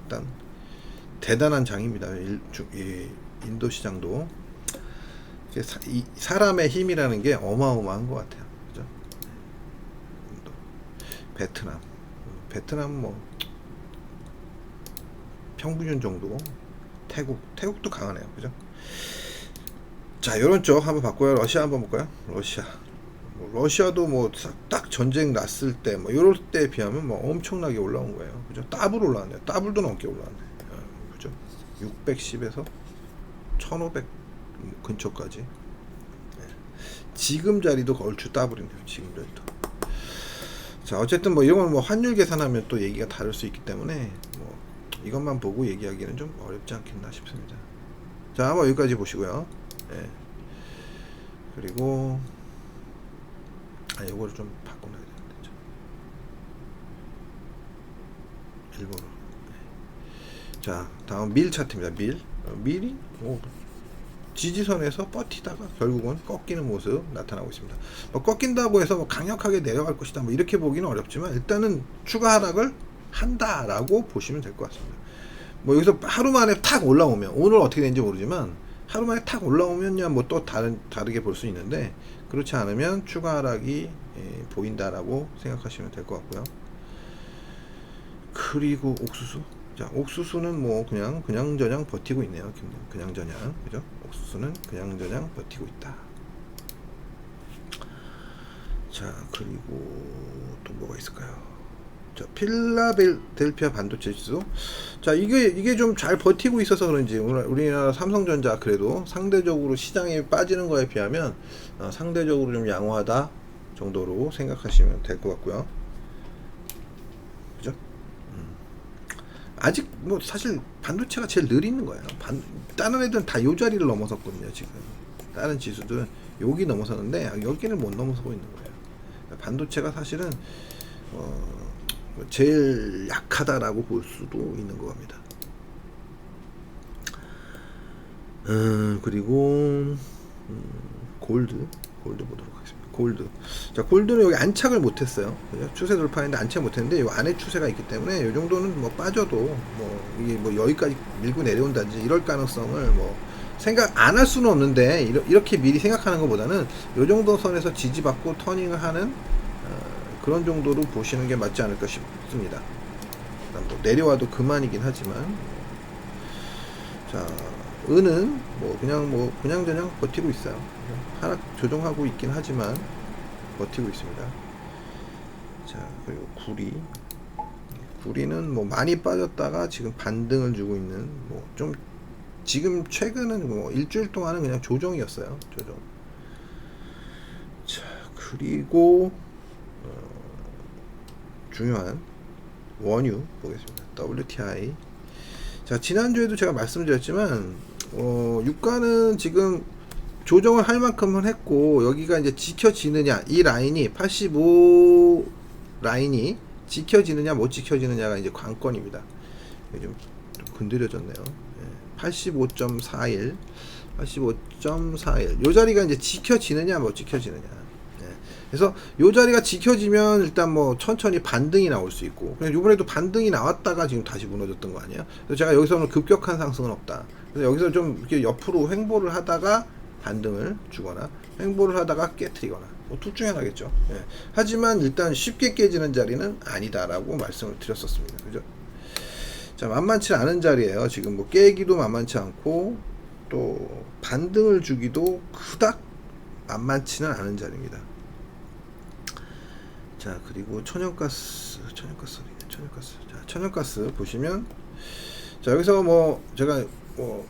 S1: 일단 대단한 장입니다. 인도 시장도 사람의 힘이라는 게 어마어마한 것 같아요. 그죠? 베트남 뭐 평균 정도. 태국도 강하네요. 그죠? 자, 요런 쪽 한번 바꿔요. 러시아 한번 볼까요? 러시아도 뭐 딱 전쟁 났을 때 뭐 요럴 때 비하면 뭐 엄청나게 올라온 거예요. 그죠? 더블 올라왔네요. 더블도 넘게 올라왔네. 그죠? 610에서 1500 근처까지. 지금 자리도 얼추 더블이네요. 지금 자리도. 자, 어쨌든 뭐 이런 건 뭐 환율 계산하면 또 얘기가 다를 수 있기 때문에 뭐 이것만 보고 얘기하기는 좀 어렵지 않겠나 싶습니다. 자, 뭐 여기까지 보시고요. 예. 그리고 요거를 좀 바꿔놔야 되는데. 일본어. 자, 다음 밀 차트입니다. 밀이 지지선에서 버티다가 결국은 꺾이는 모습 나타나고 있습니다. 뭐 꺾인다고 해서 뭐 강력하게 내려갈 것이다 뭐 이렇게 보기는 어렵지만 일단은 추가 하락을 한다라고 보시면 될 것 같습니다. 뭐 여기서 하루 만에 탁 올라오면, 오늘 어떻게 되는지 모르지만 하루 만에 탁 올라오면야 뭐 또 다르게 볼 수 있는데, 그렇지 않으면 추가 하락이 보인다라고 생각하시면 될 것 같고요. 그리고 옥수수. 자, 옥수수는 뭐 그냥저냥 버티고 있네요. 그냥저냥. 그죠? 옥수수는 그냥저냥 버티고 있다. 자, 그리고 또 뭐가 있을까요? 자, 필라델피아 반도체 지수. 자, 이게 좀 잘 버티고 있어서 그런지 우리나라 삼성전자 그래도 상대적으로 시장에 빠지는 거에 비하면 상대적으로 좀 양호하다 정도로 생각하시면 될 것 같고요. 그죠? 아직 뭐 사실 반도체가 제일 느리는 거예요. 다른 애들은 다 요 자리를 넘어섰거든요. 지금 다른 지수들은 여기 넘어섰는데 여기는 못 넘어서고 있는 거예요. 반도체가 사실은 제일 약하다라고 볼 수도 있는 것 같습니다. 그리고 골드 보도록 하겠습니다. 골드. 자, 골드는 여기 안착을 못했어요. 그죠? 추세 돌파했는데 안착 못했는데 이 안에 추세가 있기 때문에 이 정도는 뭐 빠져도 뭐 이게 뭐 여기까지 밀고 내려온다든지 이럴 가능성을 뭐 생각 안 할 수는 없는데 이렇게 미리 생각하는 것보다는 이 정도 선에서 지지받고 터닝을 하는 그런 정도로 보시는 게 맞지 않을까 싶습니다. 뭐 내려와도 그만이긴 하지만 자 은은 뭐 그냥저냥 버티고 있어요. 하락 조정하고 있긴 하지만 버티고 있습니다. 자 그리고 구리는 뭐 많이 빠졌다가 지금 반등을 주고 있는 뭐 좀 지금 최근은 뭐 일주일 동안은 그냥 조정이었어요. 조정. 자 그리고 중요한 원유 보겠습니다. WTI. 자 지난주에도 제가 말씀드렸지만 유가는 지금 조정을 할 만큼은 했고 여기가 이제 지켜지느냐 이 라인이 85 라인이 지켜지느냐 못 지켜지느냐가 이제 관건입니다. 좀 건드려졌네요. 85.41 85.41 요 자리가 이제 지켜지느냐 못 지켜지느냐. 그래서 요 자리가 지켜지면 일단 뭐 천천히 반등이 나올 수 있고 이번에도 반등이 나왔다가 지금 다시 무너졌던 거 아니에요. 그래서 제가 여기서는 급격한 상승은 없다. 그래서 여기서 좀 이렇게 옆으로 횡보를 하다가 반등을 주거나 횡보를 하다가 깨트리거나 뭐 둘 중에 하나겠죠. 하지만 일단 쉽게 깨지는 자리는 아니다라고 말씀을 드렸었습니다. 그죠? 자 만만치 않은 자리예요. 지금 뭐 깨기도 만만치 않고 또 반등을 주기도 그닥 만만치는 않은 자리입니다. 자 그리고 천연가스 자 천연가스 보시면 자 여기서 뭐 제가 뭐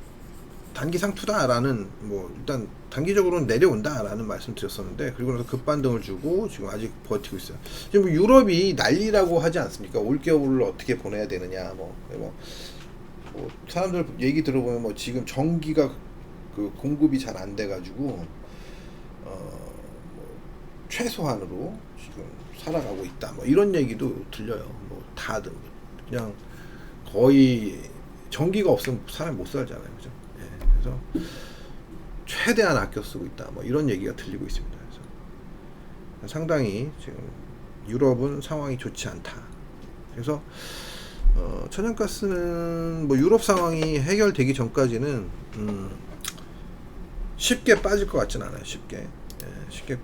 S1: 단기 상투다라는 뭐 일단 단기적으로는 내려온다라는 말씀 드렸었는데 그리고 나서 급반등을 주고 지금 아직 버티고 있어요. 지금 유럽이 난리라고 하지 않습니까? 올겨울을 어떻게 보내야 되느냐 뭐 사람들 얘기 들어보면 뭐 지금 전기가 그 공급이 잘 안 돼가지고 최소한으로 지금 살아가고 있다. 뭐 이런 얘기도 들려요. 뭐 다들 그냥 거의 전기가 없으면 사람이 못 살잖아요. 그죠? 그래서 최대한 아껴 쓰고 있다. 뭐 이런 얘기가 들리고 있습니다. 그래서 상당히 지금 유럽은 상황이 좋지 않다. 그래서 천연가스는 뭐 유럽 상황이 해결되기 전까지는 쉽게 빠질 것 같지는 않아요. 쉽게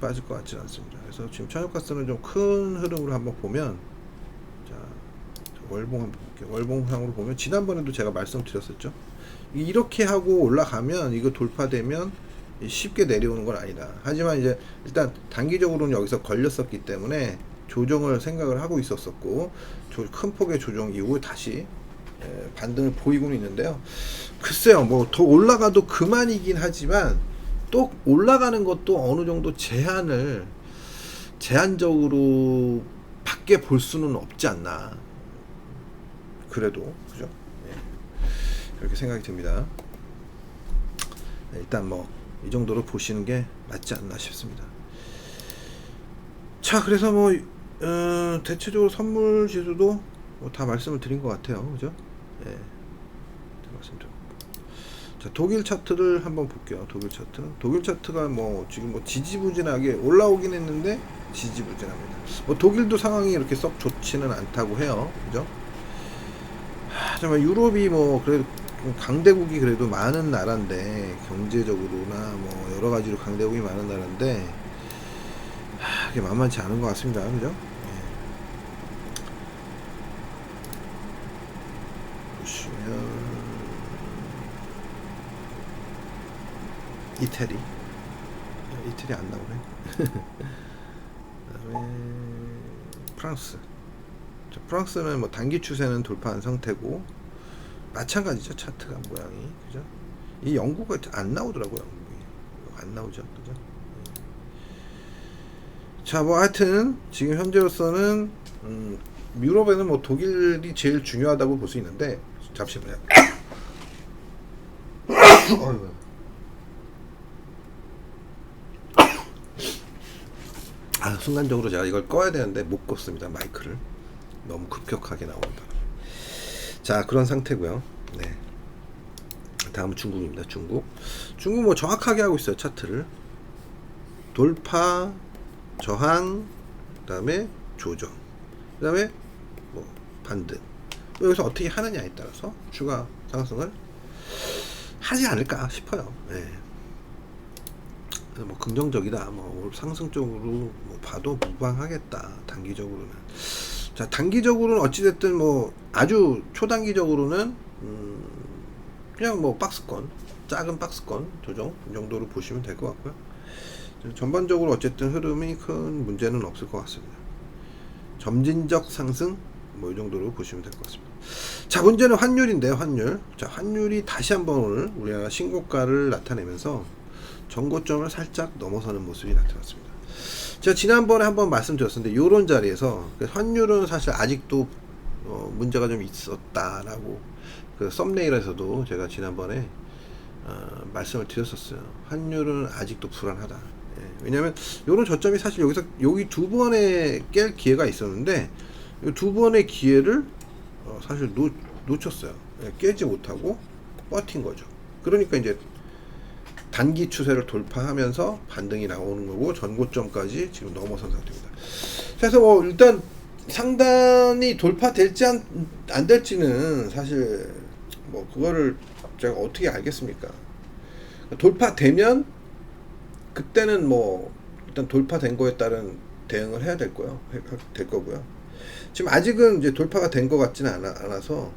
S1: 빠질 것 같지는 않습니다. 그래서 지금 천연가스는 좀 큰 흐름으로 한번 보면 자 월봉 한번 볼게요. 월봉상으로 보면 지난번에도 제가 말씀드렸었죠. 이렇게 하고 올라가면 이거 돌파되면 쉽게 내려오는 건 아니다. 하지만 이제 일단 단기적으로는 여기서 걸렸었기 때문에 조정을 생각을 하고 있었었고 큰 폭의 조정 이후에 다시 반등을 보이고는 있는데요. 글쎄요, 뭐 더 올라가도 그만이긴 하지만 또 올라가는 것도 어느 정도 제한적으로 밖에 볼 수는 없지 않나. 그래도 그죠? 그렇게 생각이 듭니다. 일단 뭐 이 정도로 보시는 게 맞지 않나 싶습니다. 자, 그래서 뭐 대체적으로 선물 지수도 뭐 다 말씀을 드린 것 같아요. 그죠? 다 말씀드렸고. 자, 독일 차트를 한번 볼게요. 독일 차트가 뭐 지금 뭐 지지부진하게 올라오긴 했는데 지지부진합니다. 뭐 독일도 상황이 이렇게 썩 좋지는 않다고 해요. 그죠? 정말 유럽이 뭐 그래도 강대국이 그래도 많은 나라인데 경제적으로나 뭐 여러 가지로 강대국이 많은 나라인데 이게 만만치 않은 것 같습니다. 그죠? 보시면 이태리 안 나오네. 그다음에 프랑스. 프랑스는 뭐 단기 추세는 돌파한 상태고 마찬가지죠. 차트가 모양이 그죠? 이 영국은 안 나오더라고요. 안 나오죠, 그죠? 자, 뭐 하여튼 지금 현재로서는 유럽에는 뭐 독일이 제일 중요하다고 볼 수 있는데 잠시만요. 순간적으로 제가 이걸 꺼야 되는데 못 껐습니다. 마이크를 너무 급격하게 나온다. 자, 그런 상태고요. 네. 다음은 중국입니다. 중국 뭐 정확하게 하고 있어요. 차트를 돌파 저항, 그다음에 조정, 그다음에 뭐 반등. 여기서 어떻게 하느냐에 따라서 추가 상승을 하지 않을까 싶어요. 예. 뭐 긍정적이다, 뭐 상승 쪽으로 뭐 봐도 무방하겠다. 단기적으로는. 자, 단기적으로는 어찌됐든 뭐 아주 초단기적으로는 그냥 뭐 박스권, 작은 박스권 조정 이 정도로 보시면 될 것 같고요. 전반적으로 어쨌든 흐름이 큰 문제는 없을 것 같습니다. 점진적 상승 뭐 이 정도로 보시면 될 것 같습니다. 자, 문제는 환율인데요. 환율. 자, 환율이 다시 한번 오늘 우리가 신고가를 나타내면서 전고점을 살짝 넘어서는 모습이 나타났습니다. 제가 지난번에 한번 말씀드렸었는데 요런 자리에서 환율은 사실 아직도 문제가 좀 있었다라고 그 썸네일에서도 제가 지난번에 말씀을 드렸었어요. 환율은 아직도 불안하다. 예, 왜냐면 요런 저점이 사실 여기 두 번에 깰 기회가 있었는데 이 두 번의 기회를 사실 놓쳤어요. 예, 깨지 못하고 버틴 거죠. 그러니까 이제 단기 추세를 돌파하면서 반등이 나오는 거고 전고점까지 지금 넘어선 상태입니다. 그래서 뭐 일단 상단이 돌파될지 안 될지는 사실 뭐 그거를 제가 어떻게 알겠습니까? 돌파되면 그때는 뭐 일단 돌파된 거에 따른 대응을 해야 될 거고요. 지금 아직은 이제 돌파가 된 것 같지는 않아서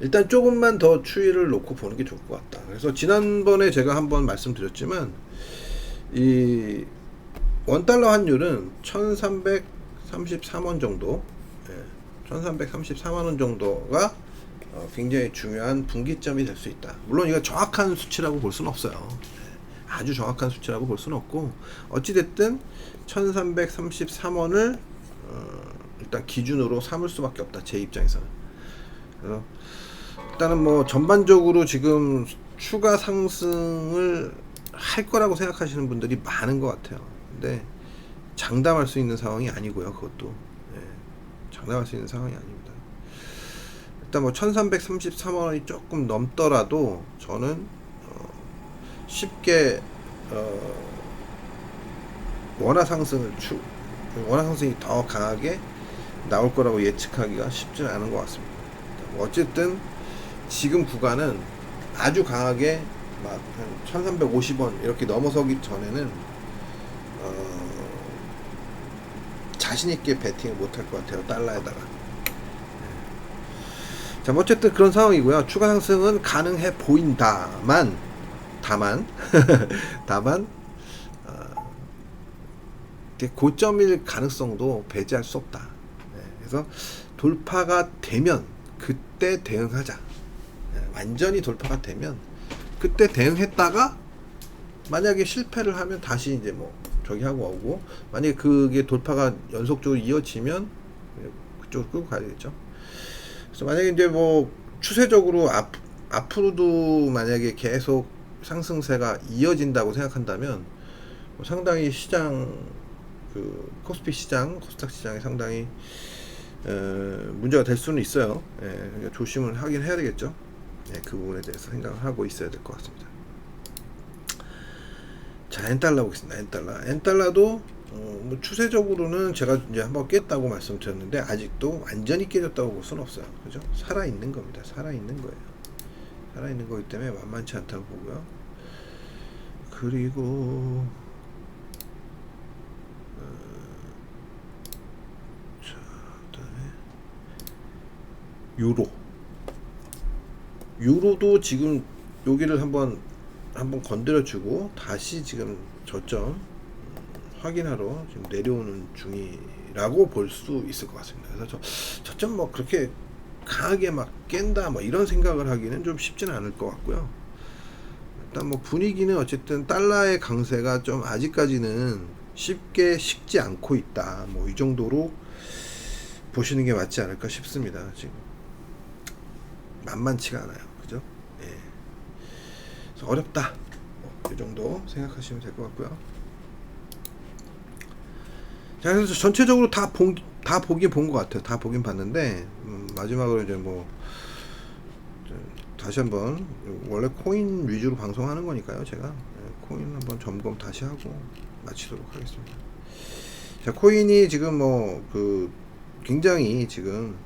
S1: 일단 조금만 더 추이를 놓고 보는 게 좋을 것 같다. 그래서 지난번에 제가 한번 말씀드렸지만 이 원달러 환율은 1333원 정도, 1334만원 정도가 굉장히 중요한 분기점이 될 수 있다. 물론 이거 정확한 수치라고 볼 수는 없어요. 아주 정확한 수치라고 볼 수는 없고 어찌됐든 1333원을 일단 기준으로 삼을 수밖에 없다. 제 입장에서는. 그래서 일단은 뭐 전반적으로 지금 추가 상승을 할 거라고 생각하시는 분들이 많은 것 같아요. 근데 장담할 수 있는 상황이 아니고요. 그것도 장담할 수 있는 상황이 아닙니다. 일단 뭐 1333원이 조금 넘더라도 저는 쉽게 원화 상승이 더 강하게 나올 거라고 예측하기가 쉽지는 않은 것 같습니다. 어쨌든 지금 구간은 아주 강하게 막 1350원 이렇게 넘어서기 전에는 자신있게 배팅을 못할 것 같아요. 달러에다가. 자, 어쨌든 그런 상황이고요. 추가 상승은 가능해 보인다만 다만 고점일 가능성도 배제할 수 없다. 그래서 돌파가 되면 그때 대응하자. 완전히 돌파가 되면 그때 대응했다가 만약에 실패를 하면 다시 이제 뭐 저기 하고 오고, 만약에 그게 돌파가 연속적으로 이어지면 그쪽으로 끌고 가야 되겠죠. 그래서 만약에 이제 뭐 추세적으로 앞으로도 만약에 계속 상승세가 이어진다고 생각한다면 상당히 시장 그 코스피 시장, 코스닥 시장이 상당히 문제가 될 수는 있어요. 그러니까 조심을 하긴 해야 되겠죠. 그 부분에 대해서 생각을 하고 있어야 될 것 같습니다. 자, 엔달러 보겠습니다. 엔달러도 뭐 추세적으로는 제가 이제 한번 깼다고 말씀드렸는데 아직도 완전히 깨졌다고 볼 수는 없어요. 그죠? 살아 있는 겁니다. 살아 있는 거예요. 살아 있는 거기 때문에 만만치 않다고 보고요. 그리고 자, 그다음에 유로도 지금 여기를 한번 건드려주고 다시 지금 저점 확인하러 지금 내려오는 중이라고 볼 수 있을 것 같습니다. 그래서 저점 뭐 그렇게 강하게 막 깬다 뭐 이런 생각을 하기는 좀 쉽지는 않을 것 같고요. 일단 뭐 분위기는 어쨌든 달러의 강세가 좀 아직까지는 쉽게 식지 않고 있다. 뭐 이 정도로 보시는 게 맞지 않을까 싶습니다. 지금 만만치가 않아요. 그죠? 그래서 어렵다. 이 정도 생각하시면 될 것 같고요. 자, 그래서 전체적으로 다 보긴 본 것 같아요. 다 보긴 봤는데 마지막으로 이제 뭐 다시 한번 원래 코인 위주로 방송하는 거니까요. 제가 코인 한번 점검 다시 하고 마치도록 하겠습니다. 자, 코인이 지금 뭐 그 굉장히 지금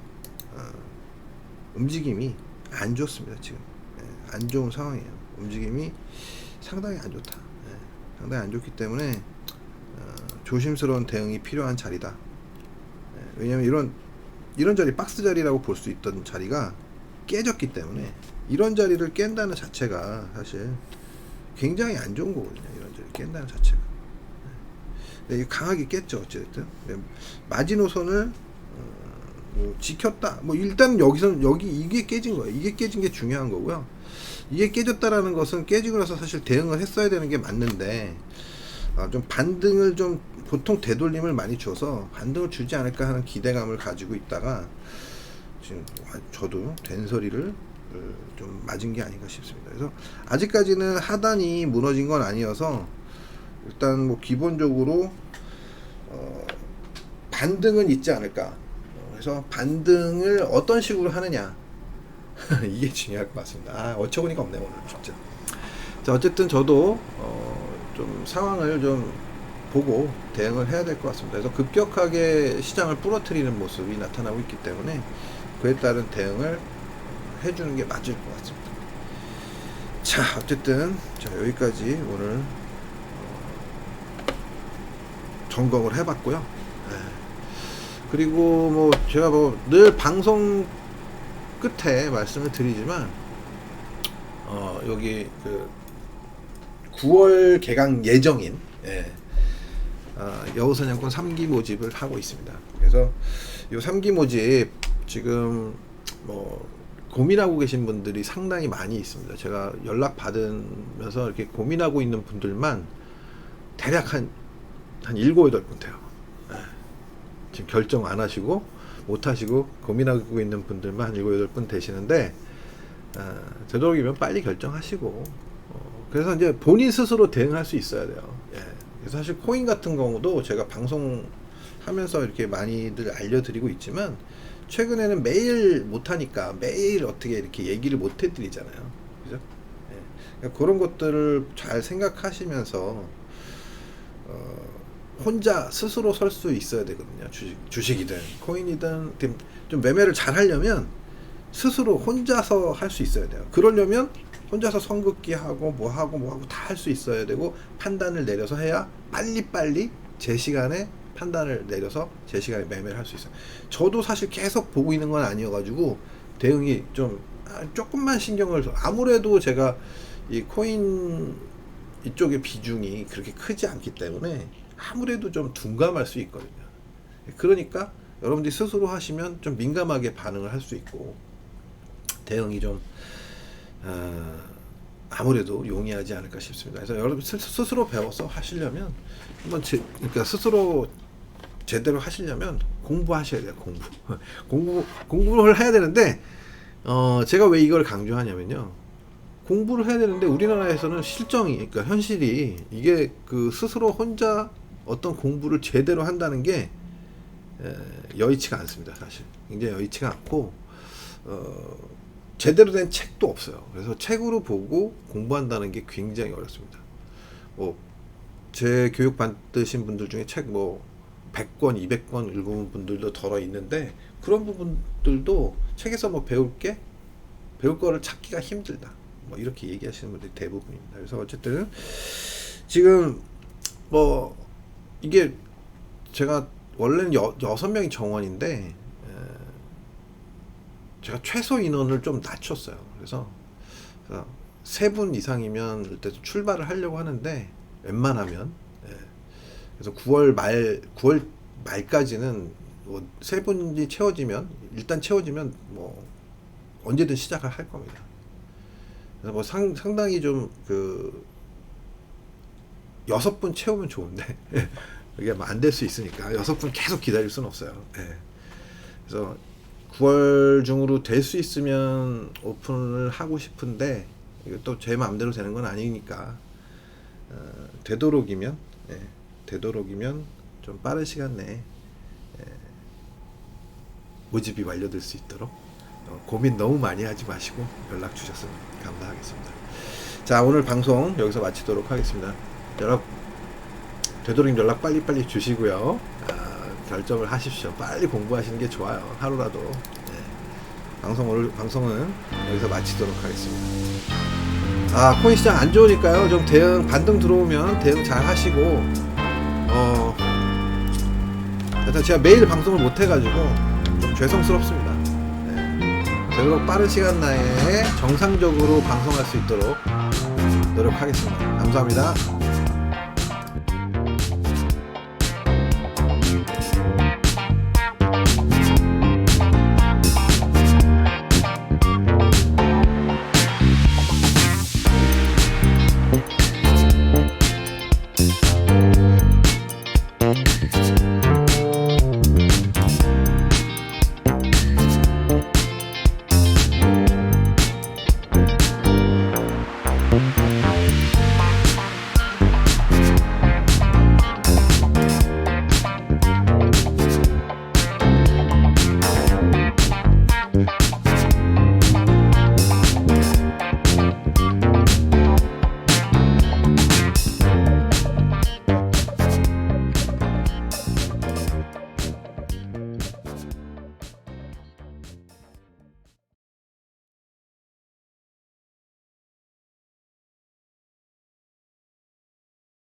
S1: 움직임이 안 좋습니다. 지금 안 좋은 상황이에요. 움직임이 상당히 안 좋다. 상당히 안 좋기 때문에 조심스러운 대응이 필요한 자리다. 왜냐면 이런 자리, 박스 자리라고 볼 수 있던 자리가 깨졌기 때문에 이런 자리를 깬다는 자체가 사실 굉장히 안 좋은 거거든요. 이런 자리 깬다는 자체가. 네, 강하게 깼죠. 어쨌든 마지노선을 뭐 지켰다. 뭐 일단 여기 이게 깨진 거예요. 이게 깨진 게 중요한 거고요. 이게 깨졌다라는 것은 깨지고 나서 사실 대응을 했어야 되는 게 맞는데 좀 반등을 좀 보통 되돌림을 많이 줘서 반등을 주지 않을까 하는 기대감을 가지고 있다가 지금 저도 된소리를 좀 맞은 게 아닌가 싶습니다. 그래서 아직까지는 하단이 무너진 건 아니어서 일단 뭐 기본적으로 반등은 있지 않을까. 그래서 반등을 어떤 식으로 하느냐 이게 중요할 것 같습니다. 어처구니가 없네 오늘 진짜. 자, 어쨌든 저도 좀 상황을 좀 보고 대응을 해야 될 것 같습니다. 그래서 급격하게 시장을 부러뜨리는 모습이 나타나고 있기 때문에 그에 따른 대응을 해주는 게 맞을 것 같습니다. 자, 어쨌든 자, 여기까지 오늘 점검을 해봤고요. 네. 그리고 뭐 제가 뭐 늘 방송 끝에 말씀을 드리지만 여기 그 9월 개강 예정인 여우사냥꾼 3기 모집을 하고 있습니다. 그래서 이 3기 모집 지금 뭐 고민하고 계신 분들이 상당히 많이 있습니다. 제가 연락 받으면서 이렇게 고민하고 있는 분들만 대략 한 7, 8분 돼요. 지금 결정 안 하시고 못 하시고 고민하고 있는 분들만 한 7, 8분 되시는데 되도록이면 빨리 결정하시고 그래서 이제 본인 스스로 대응할 수 있어야 돼요. 그래서 사실 코인 같은 경우도 제가 방송하면서 이렇게 많이들 알려드리고 있지만 최근에는 매일 못하니까 매일 어떻게 이렇게 얘기를 못 해드리잖아요. 그죠? 그러니까 그런 것들을 잘 생각하시면서 혼자 스스로 설 수 있어야 되거든요. 주식이든 코인이든 좀 매매를 잘 하려면 스스로 혼자서 할 수 있어야 돼요. 그러려면 혼자서 선긋기 하고 뭐하고 다 할 수 있어야 되고 판단을 내려서 해야 빨리빨리 제 시간에 판단을 내려서 제 시간에 매매를 할 수 있어요. 저도 사실 계속 보고 있는 건 아니어가지고 대응이 좀 조금만 신경을 아무래도 제가 이 코인 이쪽의 비중이 그렇게 크지 않기 때문에 아무래도 좀 둔감할 수 있거든요. 그러니까 여러분들이 스스로 하시면 좀 민감하게 반응을 할 수 있고 대응이 좀 아무래도 용이하지 않을까 싶습니다. 그래서 여러분 스스로 배워서 하시려면 한번 그러니까 스스로 제대로 하시려면 공부하셔야 돼요. 공부를 해야 되는데 제가 왜 이걸 강조하냐면요. 공부를 해야 되는데 우리나라에서는 실정이 그러니까 현실이 이게 그 스스로 혼자 어떤 공부를 제대로 한다는 게 여의치가 않습니다. 사실 굉장히 여의치가 않고 제대로 된 책도 없어요. 그래서 책으로 보고 공부한다는 게 굉장히 어렵습니다. 뭐 제 교육 받으신 분들 중에 책 뭐 100권, 200권 읽은 분들도 덜어 있는데 그런 부분들도 책에서 뭐 배울 거를 찾기가 힘들다. 뭐 이렇게 얘기하시는 분들이 대부분입니다. 그래서 어쨌든 지금 뭐 이게 제가 원래는 6명이 정원인데 제가 최소 인원을 좀 낮췄어요. 그래서 3분 이상이면 일단 출발을 하려고 하는데 웬만하면 그래서 9월 말까지는 뭐 3분이 채워지면 일단 채워지면 뭐 언제든 시작을 할 겁니다. 그래서 뭐 상당히 좀 그 6분 채우면 좋은데 이게 안 될 수 있으니까 6분 계속 기다릴 수는 없어요. 그래서 9월 중으로 될 수 있으면 오픈을 하고 싶은데 이거 또 제 마음대로 되는 건 아니니까 되도록이면 좀 빠른 시간 내에 모집이 완료될 수 있도록 고민 너무 많이 하지 마시고 연락 주셨으면 감사하겠습니다. 자, 오늘 방송 여기서 마치도록 하겠습니다. 되도록 연락 빨리빨리 주시고요. 결정을 하십시오. 빨리 공부하시는 게 좋아요. 하루라도. 네. 방송은 여기서 마치도록 하겠습니다. 코인 시장 안 좋으니까요. 좀 반등 들어오면 대응 잘 하시고, 일단 제가 매일 방송을 못 해가지고 좀 죄송스럽습니다. 네. 되도록 빠른 시간 내에 정상적으로 방송할 수 있도록 노력하겠습니다. 감사합니다.